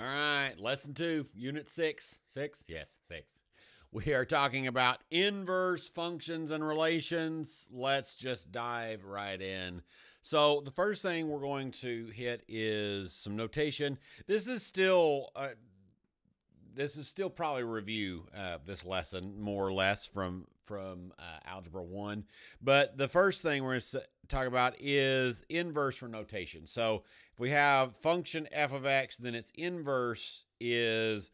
All right, lesson 2, unit 6. 6? Yes, 6. We are talking about inverse functions and relations. Let's just dive right in. So the first thing we're going to hit is some notation. This is still probably a review this lesson, more or less, from Algebra 1. But the first thing we're going to talk about is inverse for notation. So if we have function f of x, then its inverse is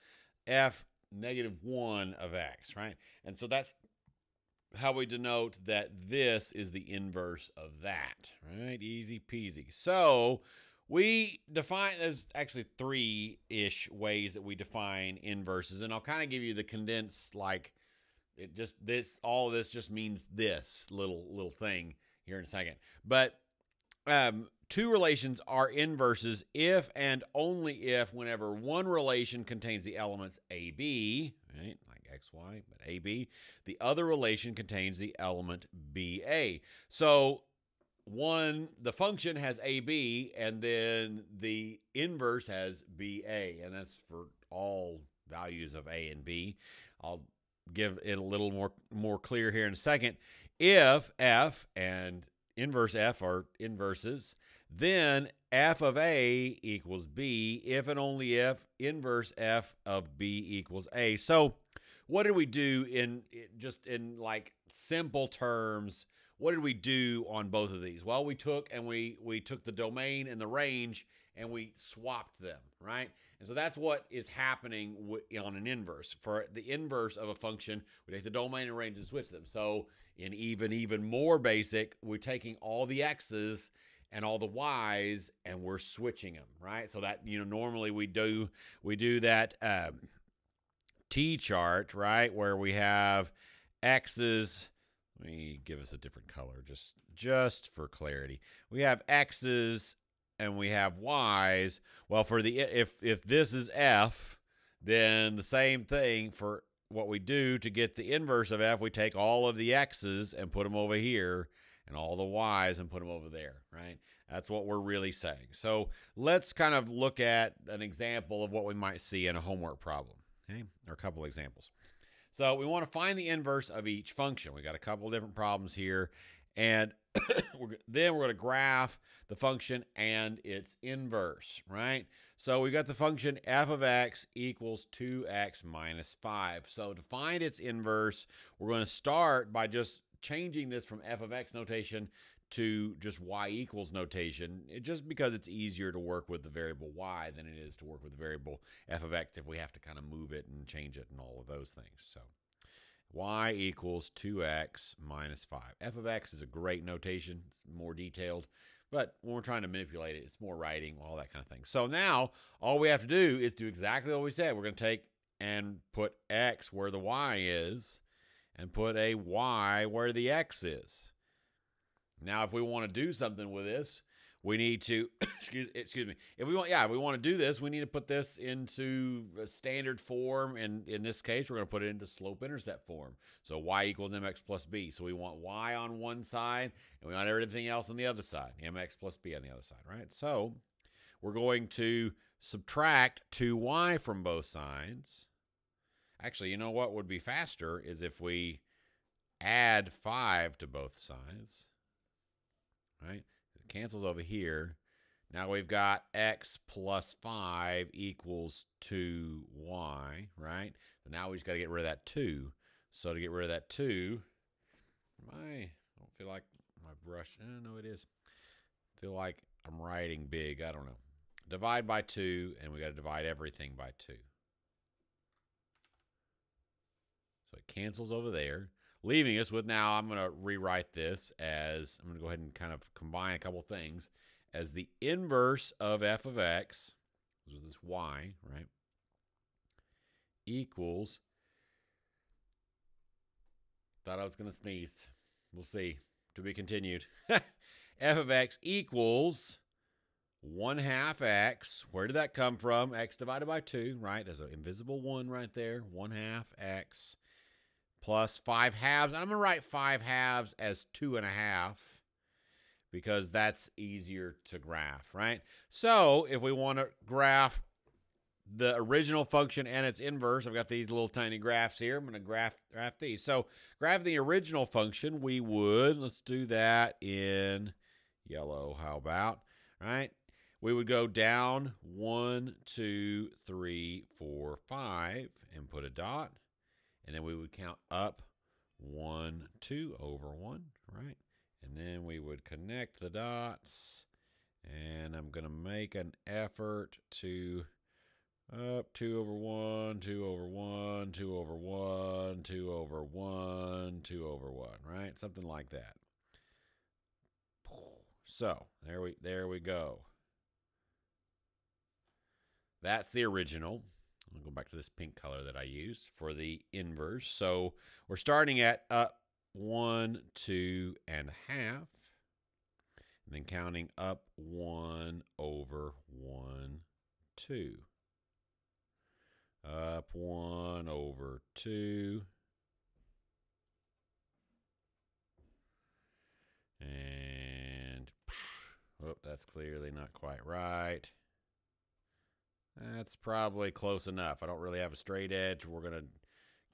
f negative 1 of x, right? And so that's how we denote that this is the inverse of that, right? Easy peasy. So we define, there's actually 3-ish ways that we define inverses, and I'll kind of give you the condensed, like, it just, all of this just means this little thing here in a second. But two relations are inverses if and only if whenever one relation contains the elements AB, right, like XY, but AB, the other relation contains the element BA. So the function has AB, and then the inverse has BA, and that's for all values of A and B. I'll give it a little more clear here in a second. If f and inverse f are inverses, then f of A equals B if and only if inverse f of B equals A. So what did we do in like simple terms? What did we do on both of these? Well, we took the domain and the range and we swapped them, right? And so that's what is happening on an inverse. For the inverse of a function, we take the domain and range and switch them. So in even more basic, we're taking all the x's and all the y's and we're switching them, right? So that, normally we do that T chart, right, where we have x's. Let me give us a different color just for clarity. We have x's and we have y's. Well, for the if this is f, then the same thing for what we do to get the inverse of f, we take all of the x's and put them over here and all the y's and put them over there, right? That's what we're really saying. So let's kind of look at an example of what we might see in a homework problem, okay? Or a couple examples. So we want to find the inverse of each function. We got a couple of different problems here, and then we're going to graph the function and its inverse, right? So we got the function f of x equals 2x minus 5. So to find its inverse, we're going to start by just changing this from f of x notation to just y equals notation, just because it's easier to work with the variable y than it is to work with the variable f of x if we have to kind of move it and change it and all of those things. So y equals 2x minus 5. F of x is a great notation. It's more detailed, but when we're trying to manipulate it, it's more writing, all that kind of thing. So now all we have to do is do exactly what we said. We're going to take and put x where the y is and put a y where the x is. Now, if we want to do something with this, we need to, excuse me. If we want to do this, we need to put this into a standard form. And in this case, we're going to put it into slope-intercept form. So y equals mx plus b. So we want y on one side, and we want everything else on the other side, mx plus b on the other side, right? So we're going to subtract 2y from both sides. Actually, you know what would be faster is if we add 5 to both sides. Right? It cancels over here. Now we've got x plus 5 equals 2y, right? So now we just got to get rid of that 2. So to get rid of that 2, I don't feel like my brush, no, it is. I feel like I'm writing big. I don't know. Divide by 2, and we got to divide everything by 2. So it cancels over there, leaving us with, now I'm going to rewrite this as, I'm going to go ahead and kind of combine a couple things, as the inverse of f of x, which is this y, right, equals, thought I was going to sneeze. We'll see. To be continued. F of x equals 1/2 x. Where did that come from? X divided by 2, right? There's an invisible 1 right there. 1/2 x. Plus 5/2. I'm going to write 5/2 as 2.5 because that's easier to graph, right? So if we want to graph the original function and its inverse. I've got these little tiny graphs here. I'm going to graph these. So graph the original function. We would, let's do that in yellow. How about, right? We would go down 1, 2, 3, 4, 5 and put a dot. And then we would count up 1, 2 over 1, right? And then we would connect the dots. And I'm going to make an effort to up 2 over 1, 2 over 1, 2 over 1, 2 over 1, 2 over 1, right? Something like that. So there we go. That's the original. I'll go back to this pink color that I used for the inverse. So we're starting at up 1, 2 and a half. And then counting up 1 over 1, 2. Up 1 over 2. And, oh, that's clearly not quite right. That's probably close enough. I don't really have a straight edge. We're going to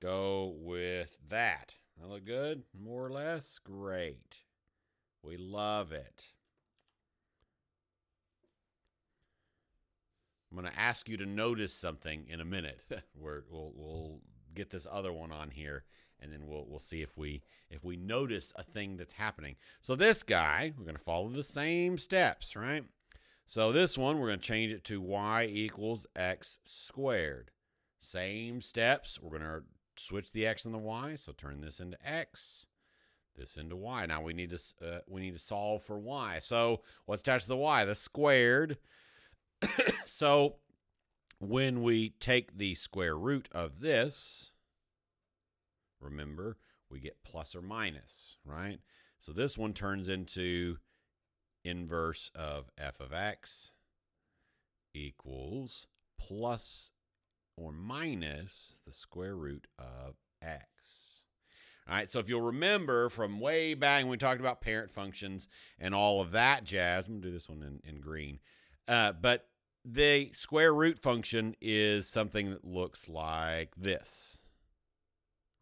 go with that. That look good? More or less? Great. We love it. I'm going to ask you to notice something in a minute. We'll get this other one on here, and then we'll see if we notice a thing that's happening. So this guy, we're going to follow the same steps, right? So this one, we're going to change it to y equals x squared. Same steps. We're going to switch the x and the y. So turn this into x, this into y. Now we need to solve for y. So what's attached to the y? The squared. So when we take the square root of this, remember, we get plus or minus, right? So this one turns into inverse of f of x equals plus or minus the square root of x. All right, so if you'll remember from way back when we talked about parent functions and all of that jazz, I'm going to do this one in green, but the square root function is something that looks like this,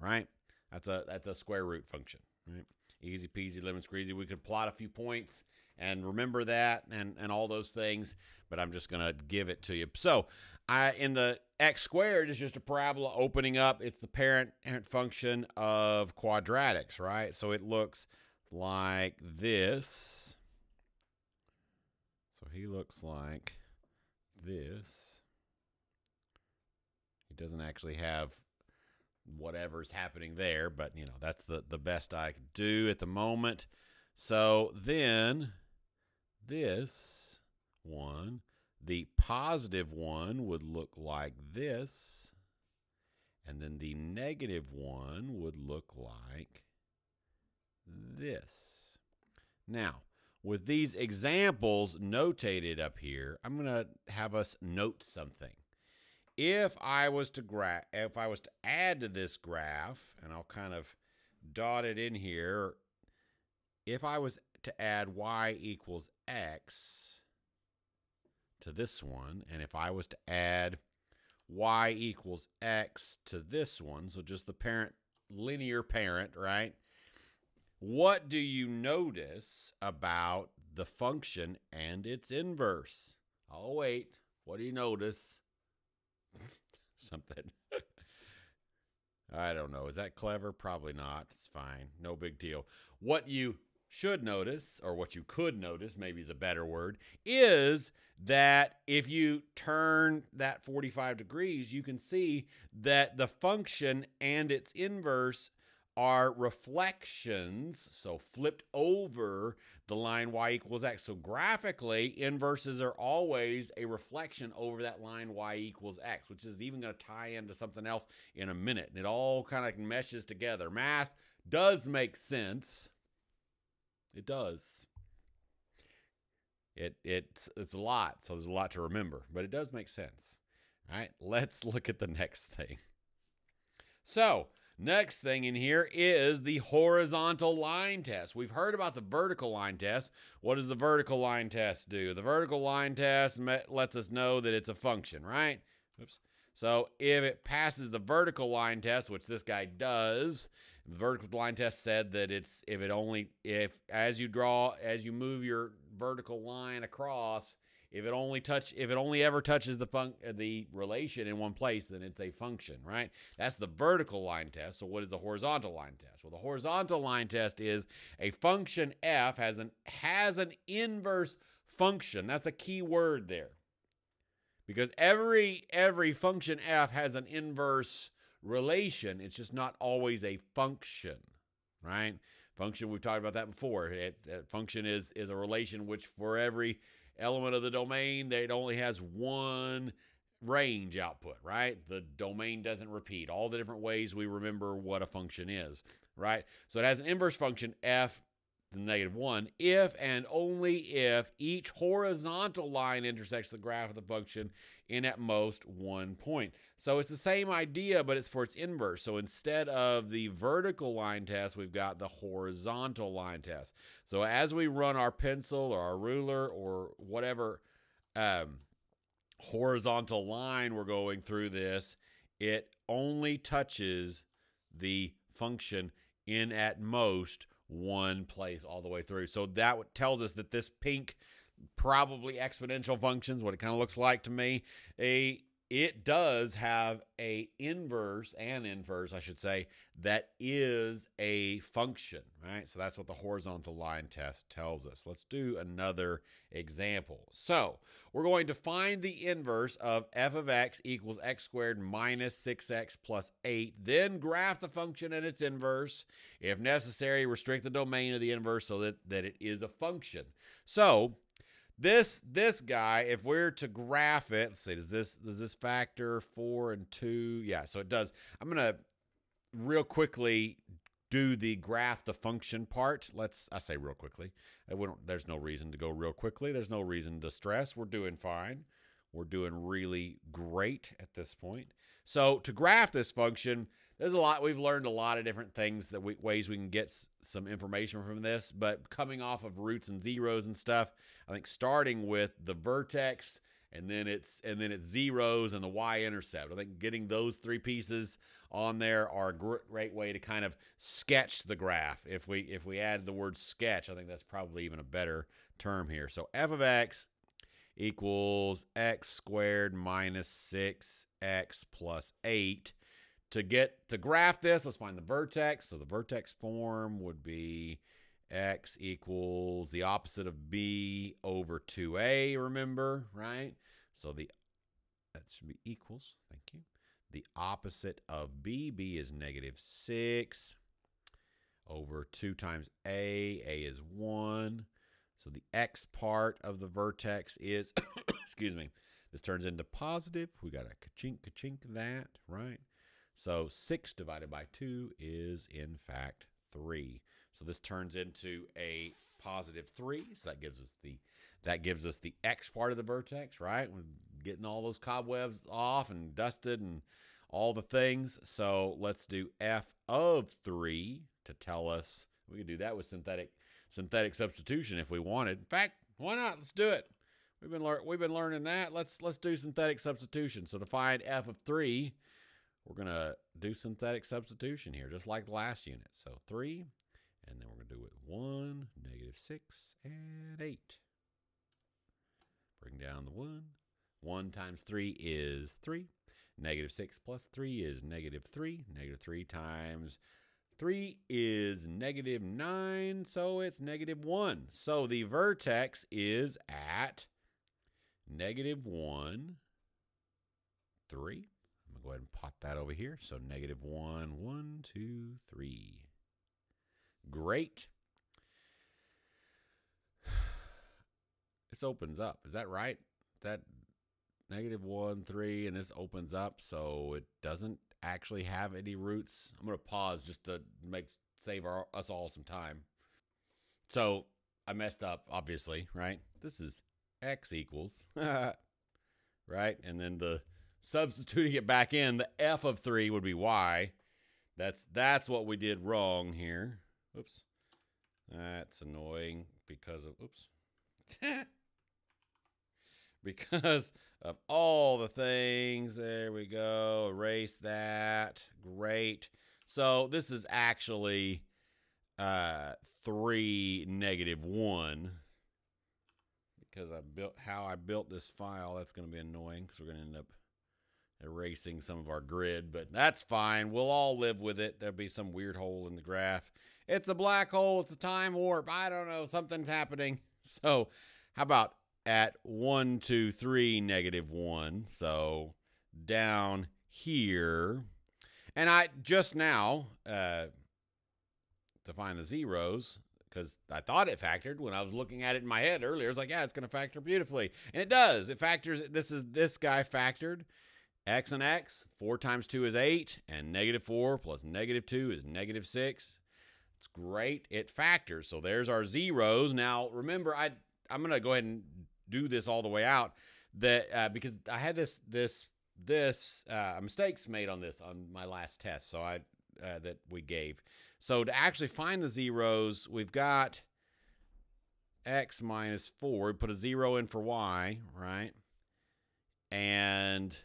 right? That's a square root function, right? Easy peasy, lemon squeezy. We could plot a few points and remember that and all those things, but I'm just going to give it to you. So in the x squared is just a parabola opening up. It's the parent function of quadratics, right? So it looks like this. So he looks like this. He doesn't actually have whatever's happening there, but you know, that's the best I could do at the moment. So then this one, the positive one, would look like this, and then the negative one would look like this. Now, with these examples notated up here, I'm going to have us note something. If I was to add to this graph, and I'll kind of dot it in here, if I was to add y equals x to this one, and if I was to add y equals x to this one, so just the parent, linear parent, right? What do you notice about the function and its inverse? Oh, wait. What do you notice? Something. I don't know. Is that clever? Probably not. It's fine. No big deal. What you should notice, or what you could notice, maybe is a better word, is that if you turn that 45 degrees, you can see that the function and its inverse are reflections, so flipped over the line y equals x. So graphically, inverses are always a reflection over that line y equals x, which is even going to tie into something else in a minute. And it all kind of meshes together. Math does make sense. It does. It's a lot, so there's a lot to remember, but it does make sense. All right, let's look at the next thing. So, next thing in here is the horizontal line test. We've heard about the vertical line test. What does the vertical line test do? The vertical line test lets us know that it's a function, right? Oops. So if it passes the vertical line test, which this guy does, the vertical line test said that it's if as you move your vertical line across, if it only ever touches the relation in one place, then it's a function, right? That's the vertical line test. So what is the horizontal line test? Well, the horizontal line test is a function f has an inverse function. That's a key word there. Because every function f has an inverse relation. It's just not always a function, right? Function, we've talked about that before. Function is a relation which for every element of the domain, it only has one range output, right? The domain doesn't repeat. All the different ways we remember what a function is, right? So it has an inverse function, f, the -1, if and only if each horizontal line intersects the graph of the function in at most one point. So it's the same idea, but it's for its inverse. So instead of the vertical line test, we've got the horizontal line test. So as we run our pencil or our ruler or whatever horizontal line we're going through this, it only touches the function in at most one place all the way through. So that tells us that this pink, probably exponential functions, what it kind of looks like to me, it does have an inverse, I should say, that is a function, right? So that's what the horizontal line test tells us. Let's do another example. So we're going to find the inverse of f of x equals x squared minus 6x plus 8, then graph the function and its inverse. If necessary, restrict the domain of the inverse so that it is a function. So this guy, if we're to graph it, let's see, does this factor 4 and 2? Yeah, so it does. I'm going to real quickly do the graph the function part. I say real quickly. There's no reason to go real quickly. There's no reason to stress. We're doing fine. We're doing really great at this point. So to graph this function, we've learned a lot of different things, ways we can get some information from this, but coming off of roots and zeros and stuff, I think starting with the vertex and then it's zeros and the y-intercept. I think getting those three pieces on there are a great way to kind of sketch the graph. If we add the word sketch, I think that's probably even a better term here. So f of x equals x squared minus 6x plus 8. To graph this, let's find the vertex. So the vertex form would be x equals the opposite of b over 2a, remember, right? So that should be equals, thank you. The opposite of b is -6 over 2 times a is 1. So the x part of the vertex is, excuse me, this turns into positive. We got to ka-chink that, right? So 6 divided by 2 is, in fact, 3. So this turns into a positive 3. So that gives us the x part of the vertex, right? We're getting all those cobwebs off and dusted and all the things. So let's do f of 3 to tell us. We could do that with synthetic substitution if we wanted. In fact, why not? Let's do it. We've been learning that. Let's do synthetic substitution. So to find f of 3, we're going to do synthetic substitution here, just like the last unit. So 3, and then we're going to do it 1, -6, and 8. Bring down the 1. 1 times 3 is 3. -6 plus 3 is -3. -3 times 3 is -9, so it's -1. So the vertex is at -1, 3. I'm going to go ahead and pot that over here. So -1, 1, 2, 3. Great. This opens up. Is that right? That -1, 3, and this opens up, so it doesn't actually have any roots. I'm going to pause just to save us all some time. So I messed up, obviously, right? This is x equals, right? And then substituting it back in, the f of 3 would be y. That's what we did wrong here. Oops. That's annoying because of, oops. because of all the things. There we go. Erase that. Great. So this is actually 3, -1. Because how I built this file, that's going to be annoying because we're going to end up erasing some of our grid, but that's fine. We'll all live with it. There'll be some weird hole in the graph. It's a black hole. It's a time warp. I don't know. Something's happening. So how about at 1, 2, 3, -1? So down here. And I just now, to find the zeros, because I thought it factored when I was looking at it in my head earlier. I was like, yeah, it's going to factor beautifully. And it does. It factors. This guy factored. X and X, 4 times 2 is 8, and -4 plus -2 is -6. It's great. It factors. So there's our zeros. Now, remember, I'm going to go ahead and do this all the way out because I had this mistakes made on this on my last test. So that we gave. So to actually find the zeros, we've got X minus 4. We put a 0 in for Y, right? And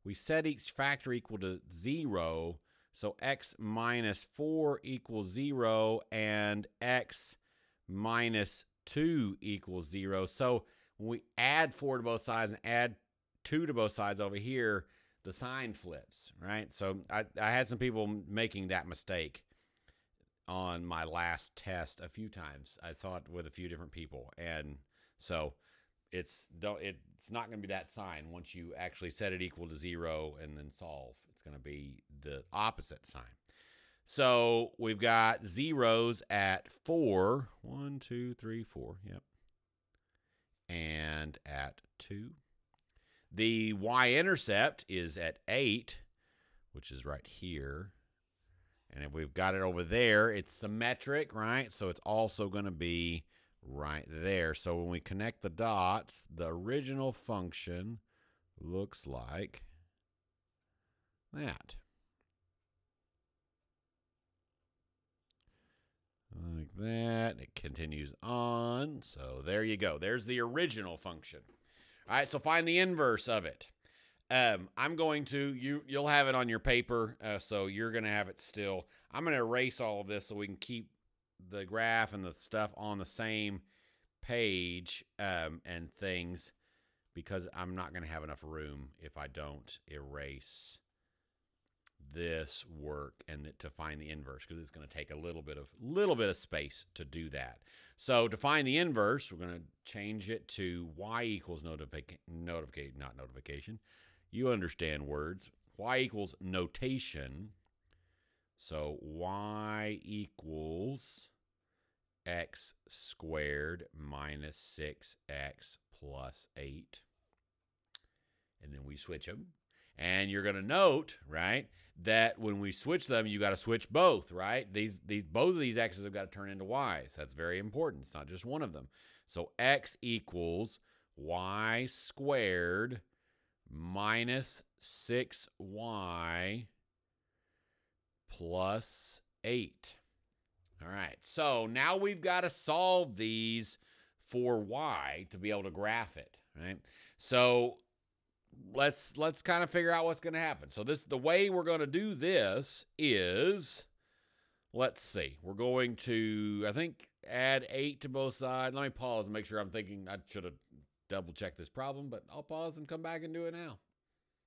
we set each factor equal to 0, so X minus 4 equals 0, and X minus 2 equals 0. So when we add 4 to both sides and add 2 to both sides over here, the sign flips, right? So I had some people making that mistake on my last test a few times. I saw it with a few different people, and so it's not going to be that sign once you actually set it equal to 0 and then solve. It's going to be the opposite sign. So we've got zeros at 4. 1, 2, 3, 4. Yep. And at 2. The y-intercept is at 8, which is right here. And if we've got it over there, it's symmetric, right? So it's also going to be right there. So when we connect the dots, the original function looks like that. Like that. It continues on. So there you go. There's the original function. All right, so find the inverse of it. I'm going to, you'll have it on your paper, so you're going to have it still. I'm going to erase all of this so we can keep the graph and the stuff on the same page and things, because I'm not going to have enough room if I don't erase this work and to find the inverse, because it's going to take a little bit of space to do that. So to find the inverse, we're going to change it to y equals not notification. You understand words. Y equals notation. So y equals x squared minus 6x plus 8. And then we switch them. And you're going to note, right, that when we switch them, you got to switch both, right? Both of these x's have got to turn into y's. That's very important. It's not just one of them. So x equals y squared minus 6y plus 8. All right, so now we've got to solve these for y to be able to graph it, right? So let's kind of figure out what's going to happen. So the way we're going to do this is, let's see, we're going to, I think, add 8 to both sides. Let me pause and make sure I'm thinking. I should have double checked this problem, but I'll pause and come back and do it now.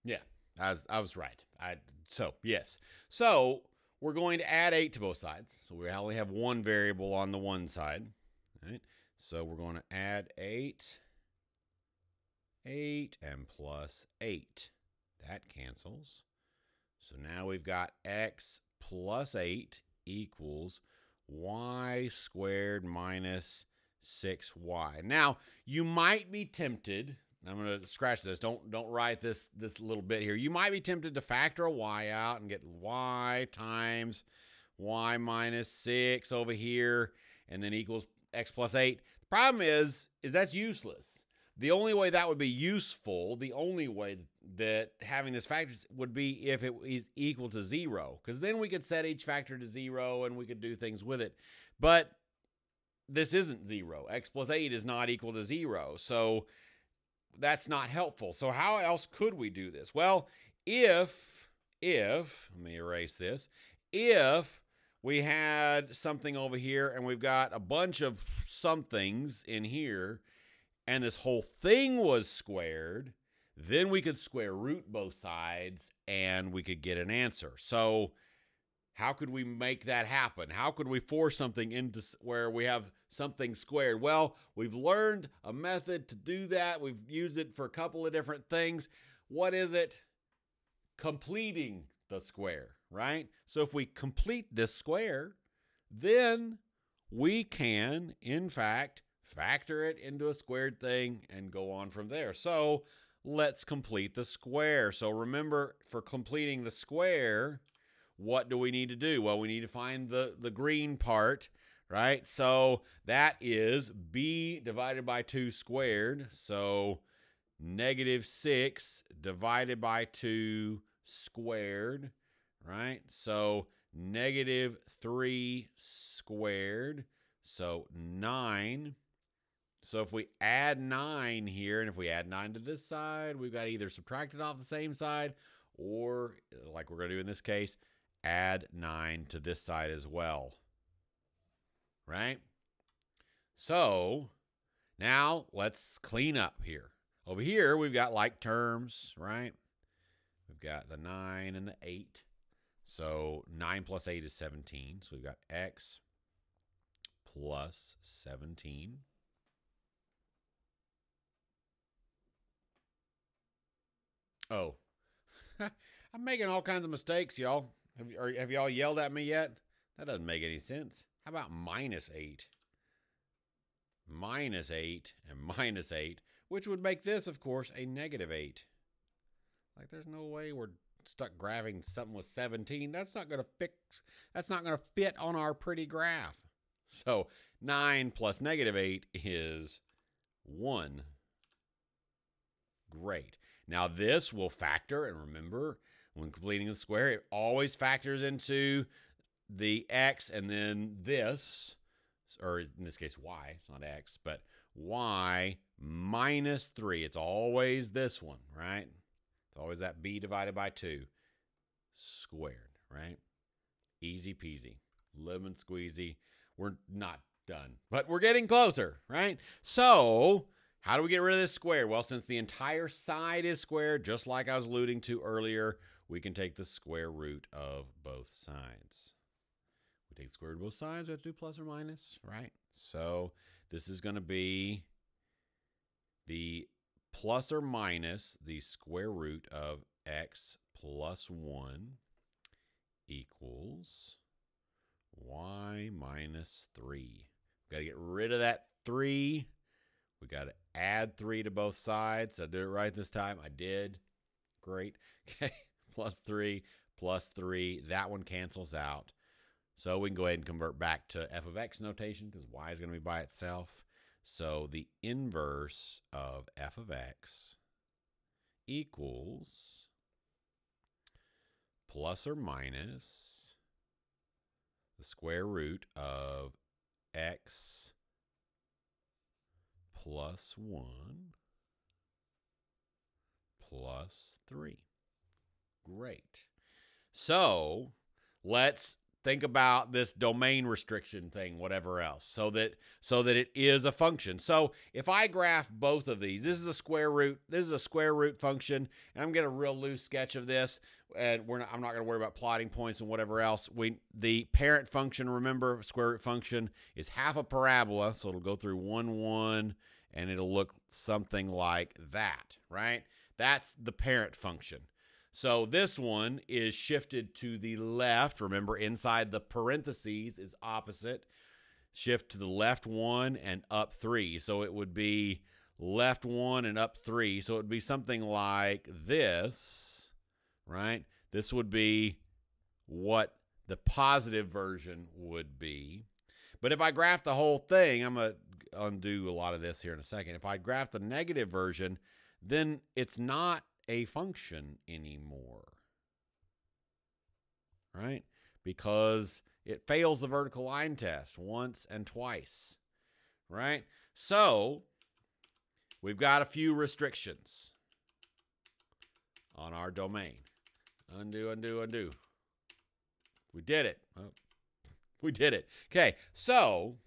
Yeah, I was right. So yes. So we're going to add 8 to both sides. So we only have one variable on the one side. Right? So we're going to add 8 and plus 8. That cancels. So now we've got x plus 8 equals y squared minus 6y. Now, you might be tempted, I'm going to scratch this, don't write this little bit here. You might be tempted to factor a y out and get y times y minus 6 over here, and then equals x plus 8. The problem is that's useless. The only way that would be useful, the only way that having this factor would be if it is equal to 0, because then we could set each factor to 0 and we could do things with it. But this isn't 0. X plus 8 is not equal to 0. So that's not helpful. So how else could we do this? Well, if let me erase this. If we had something over here and we've got a bunch of somethings in here and this whole thing was squared, then we could square root both sides and we could get an answer. So how could we make that happen? How could we force something into where we have something squared? Well, we've learned a method to do that. We've used it for a couple of different things. What is it? Completing the square, right? So if we complete this square, then we can, in fact, factor it into a squared thing and go on from there. So let's complete the square. So remember, for completing the square, what do we need to do? Well, we need to find the green part, right? So that is b divided by 2 squared. So -6 divided by 2 squared, right? So -3 squared. So 9. So if we add 9 here, and if we add 9 to this side, we've got to either subtract it off the same side or, like we're going to do in this case, add 9 to this side as well, right? So now let's clean up here. Over here, we've got like terms, right? We've got the 9 and the 8. So 9 plus 8 is 17. So we've got x plus 17. Oh, I'm making all kinds of mistakes, y'all. Have y'all yelled at me yet? That doesn't make any sense. How about -8? -8 and -8, which would make this, of course, a -8. Like, there's no way we're stuck graphing something with 17. That's not going to fit on our pretty graph. So 9 plus -8 is 1. Great. Now this will factor, and remember, when completing the square, it always factors into the x and then this, or in this case y, it's not x, but y minus 3. It's always this one, right? It's always that b divided by 2 squared, right? Easy peasy, lemon squeezy. We're not done, but we're getting closer, right? So how do we get rid of this square? Well, since the entire side is squared, just like I was alluding to earlier, we can take the square root of both sides. We take the square root of both sides, we have to do plus or minus, right? So this is going to be the plus or minus the square root of x plus 1 equals y minus 3. We've got to get rid of that 3. We got to add 3 to both sides. I did it right this time. I did. Great. Okay. Plus 3, plus 3. That one cancels out. So we can go ahead and convert back to f of x notation because y is going to be by itself. So the inverse of f of x equals plus or minus the square root of x plus 1 plus 3. Great. So let's think about this domain restriction thing, whatever else, so that it is a function. So if I graph both of these, this is a square root, this is a square root function, and I'm getting a real loose sketch of this, and I'm not going to worry about plotting points and whatever else. The parent function, remember, square root function is half a parabola, so it'll go through 1, 1, and it'll look something like that, right? That's the parent function. So this one is shifted to the left. Remember, inside the parentheses is opposite. Shift to the left 1 and up 3. So it would be left 1 and up 3. So it would be something like this, right? This would be what the positive version would be. But if I graph the whole thing, I'm going to undo a lot of this here in a second. If I graph the negative version, then it's not a function anymore, right? Because it fails the vertical line test once and twice, right? So we've got a few restrictions on our domain. Undo, undo, undo. We did it. Oh, we did it. Okay, so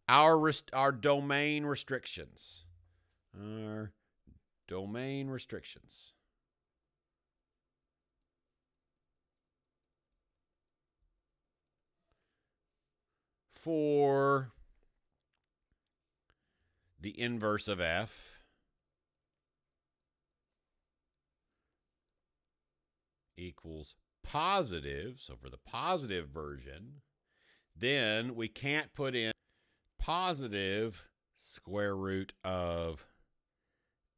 our domain restrictions. Our domain restrictions. For the inverse of f equals positive, so for the positive version, then we can't put in positive square root of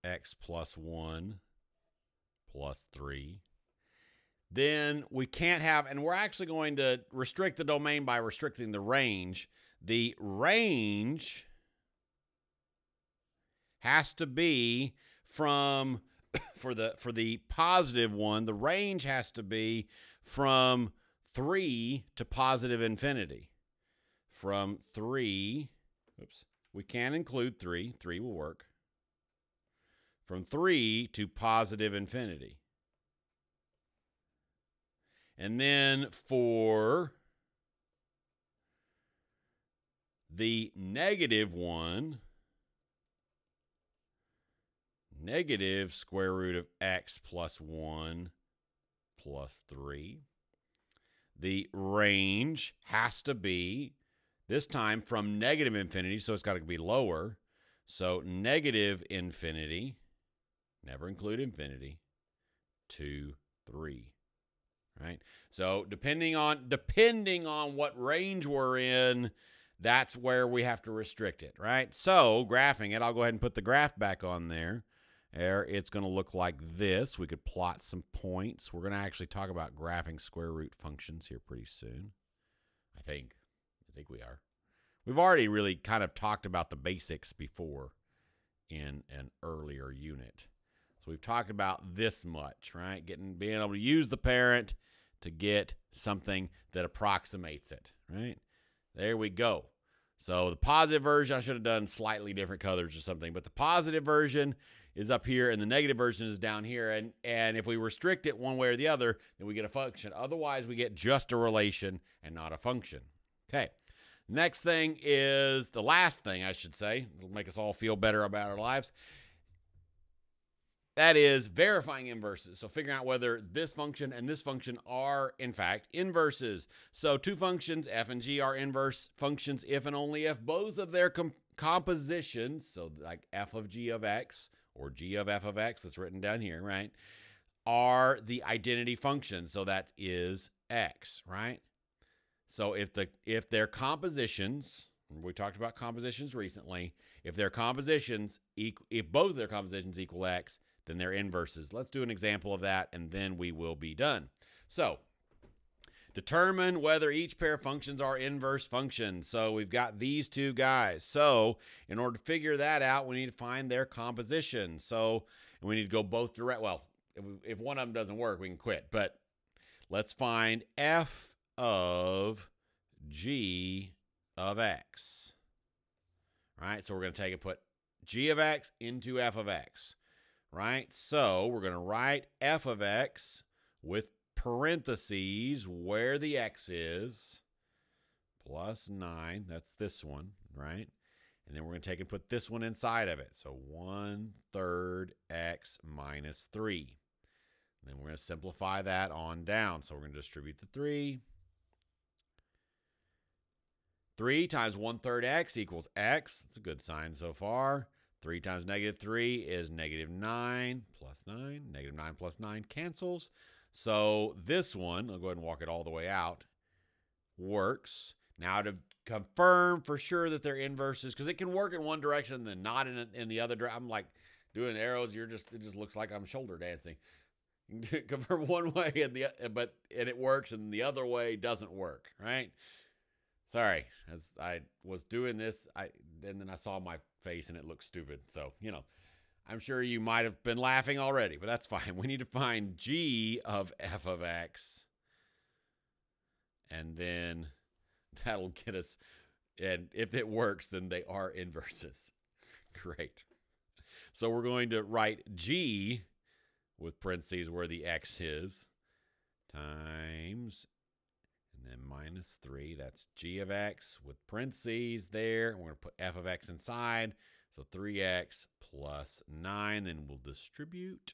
x plus 1 plus 3. Then we can't have, and we're actually going to restrict the domain by restricting the range. The range has to be from, for the positive one, the range has to be from 3 to positive infinity. From 3, oops, we can include 3. 3 will work. From 3 to positive infinity. And then for the negative one, negative square root of x plus 1 plus 3. The range has to be, this time, from negative infinity, so it's got to be lower. So negative infinity, never include infinity, to 3. Right? So depending on what range we're in, that's where we have to restrict it, right? So graphing it, I'll go ahead and put the graph back on there. It's going to look like this. We could plot some points. We're going to actually talk about graphing square root functions here pretty soon. I think we are. We've already really kind of talked about the basics before in an earlier unit. So we've talked about this much, right? Being able to use the parent to get something that approximates it, right? There we go. So the positive version, I should have done slightly different colors or something, but the positive version is up here and the negative version is down here. And if we restrict it one way or the other, then we get a function. Otherwise, we get just a relation and not a function. Okay. Next thing is, the last thing I should say, it'll make us all feel better about our lives. That is verifying inverses. So figuring out whether this function and this function are, in fact, inverses. So two functions, f and g, are inverse functions if and only if both of their compositions, so like f of g of x or g of f of x, that's written down here, right, are the identity function. So that is x, right? So if their compositions, we talked about compositions recently, if both of their compositions equal x, then they're inverses. Let's do an example of that, and then we will be done. So, determine whether each pair of functions are inverse functions. So, we've got these two guys. So, in order to figure that out, we need to find their composition. So, and we need to go both direct. Well, if one of them doesn't work, we can quit. But let's find f of g of x. All right, so we're going to take and put g of x into f of x. Right? So we're going to write f of x with parentheses where the x is, plus 9. That's this one, right? And then we're going to take and put this one inside of it. So 1/3 x minus 3. And then we're going to simplify that on down. So we're going to distribute the 3. 3 times 1/3 x equals x. That's a good sign so far. 3 times negative 3 is negative 9 plus 9. Negative 9 plus 9 cancels. So this one, I'll go ahead and walk it all the way out, works. Now to confirm for sure that they're inverses, because it can work in one direction and then not in the other direction. I'm like doing arrows. It just looks like I'm shoulder dancing. Confirm one way and it works, and the other way doesn't work, right? Sorry, as I was doing this, and then I saw my face and it looked stupid. So, I'm sure you might have been laughing already, but that's fine. We need to find g of f of x. And then that'll get us, and if it works, then they are inverses. Great. So we're going to write G with parentheses where the X is times, and then minus 3. That's G of X with parentheses there. We're going to put F of X inside. So 3X plus 9. Then we'll distribute.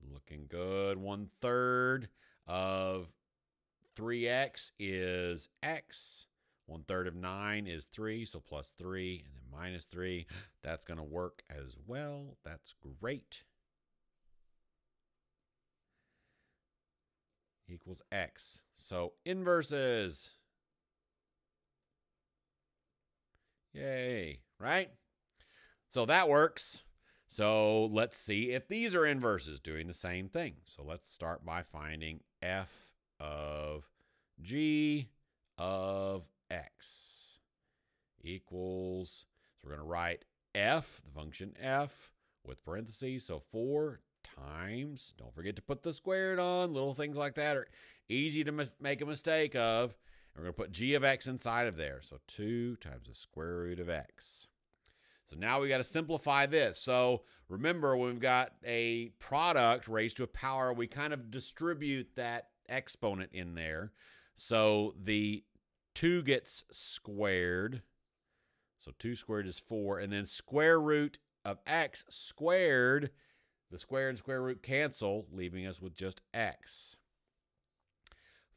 Looking good. 1/3 of 3X is X. 1/3 of 9 is 3. So plus 3 and then minus 3. That's going to work as well. That's great. Equals X. So inverses. Yay, right? So that works. So let's see if these are inverses doing the same thing. So let's start by finding F of G of X equals, so we're going to write F, the function F, with parentheses. So 4 times, don't forget to put the squared on. Little things like that are easy to make a mistake of. And we're going to put G of X inside of there. So 2 times the square root of X. So now we got to simplify this. So remember, when we've got a product raised to a power, we kind of distribute that exponent in there. So the 2 gets squared. So 2 squared is 4. And then square root of X squared. The square and square root cancel, leaving us with just X.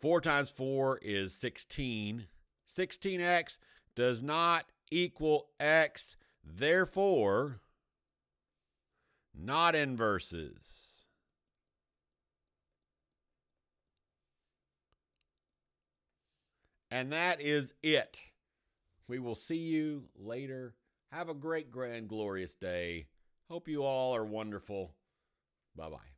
4 times 4 is 16. 16X does not equal X. Therefore, not inverses. And that is it. We will see you later. Have a great, grand, glorious day. Hope you all are wonderful. Bye-bye.